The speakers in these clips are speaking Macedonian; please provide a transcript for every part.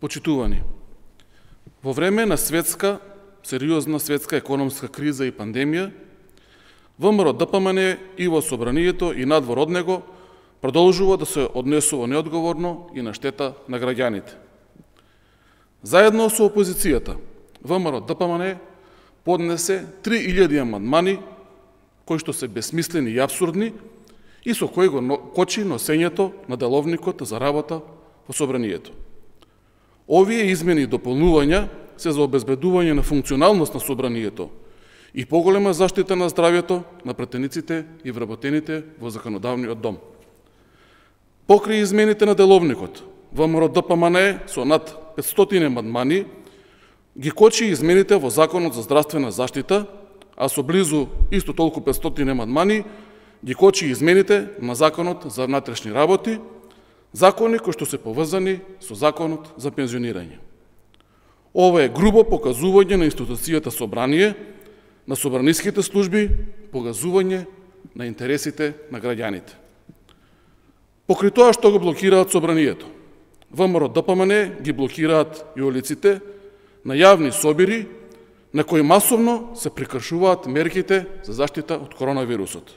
Почитувани, во време на сериозна светска економска криза и пандемија, ВМРО-ДПМН и во собранието и надвор од него продолжува да се однесува неодговорно и на штета на граѓаните. Заедно со опозицијата, ВМРО-ДПМН поднесе 3000 амандмани кои што се бесмислени и абсурдни и со кои го кочи носењето на деловникот за работа во собранието. Овие измени и дополнувања се за обезбедување на функционалност на собранието и поголема заштита на здравјето на пратениците и вработените во законодавниот дом. Покрај измените на деловникот, ВМРО-ДПМН со над 500 амандмани ги кочи измените во Законот за здравствена заштита, а со близу исто толку 500 амандмани ги кочи измените на Законот за внатрешни работи, закони кои што се поврзани со Законот за пензионирање. Ова е грубо показување на институцијата собрание, на собраниските служби, погазување на интересите на граѓаните. Покрај тоа што го блокираат собранието, ВМРО-ДПМН ги блокираат и улиците на јавни собири на кои масовно се прекршуваат мерките за заштита од коронавирусот.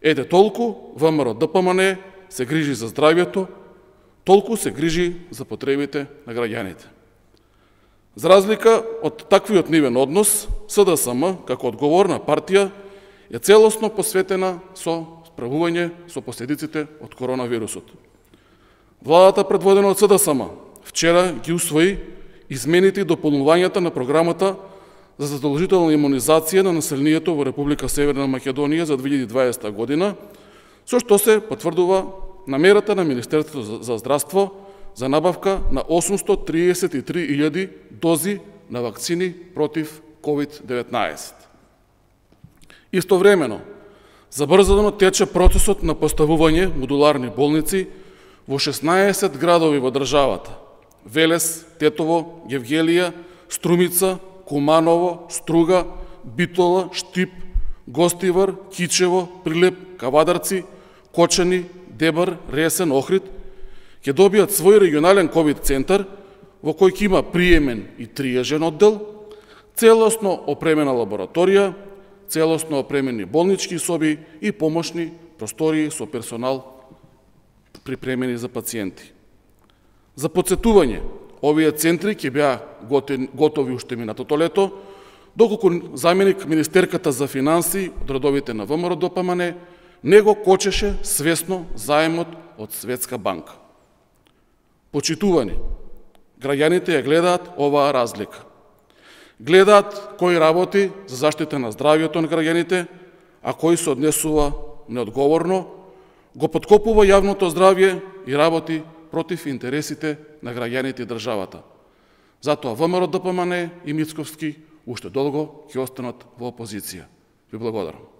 Ете толку ВМРО-ДПМН се грижи за здравјето, толку се грижи за потребите на граѓаните. За разлика од таквиот нивен однос, СДСМ, како одговорна партија, е целосно посветена со справување со последиците од коронавирусот. Владата, предводена од СДСМ, вчера ги усвои измените и дополнувањата на програмата за задолжителна имунизација на населението во Република Северна Македонија за 2020 година, со што се потврдува намерата на Министерството за здравство за набавка на 833.000 дози на вакцини против COVID-19. Истовремено, забрзано тече процесот на поставување модуларни болници во 16 градови во државата: Велес, Тетово, Гевгелија, Струмица, Куманово, Струга, Битола, Штип, Гостивар, Кичево, Прилеп, Кавадарци, Кочани, Дебар, Ресен, Охрид ќе добијат свој регионален ковид центар во кој ќе има приемен и триежен оддел, целосно опремена лабораторија, целосно опремени болнички соби и помошни простории со персонал припремени за пациенти. За подсетување, овие центри ќе беа готови уште минатото лето, доколку заменик Министерката за финансии од редовите на ВМРО-ДПМН не го кочеше свесно заемот од Светска банка. Почитувани, граѓаните ја гледаат оваа разлика. Гледаат кој работи за заштита на здравјето на граѓаните, а кој се однесува неодговорно, го подкопува јавното здравје и работи против интересите на граѓаните и државата. Затоа ВМРО-ДПМН и Мицковски уште долго ќе останат во опозиција. Ви благодарам.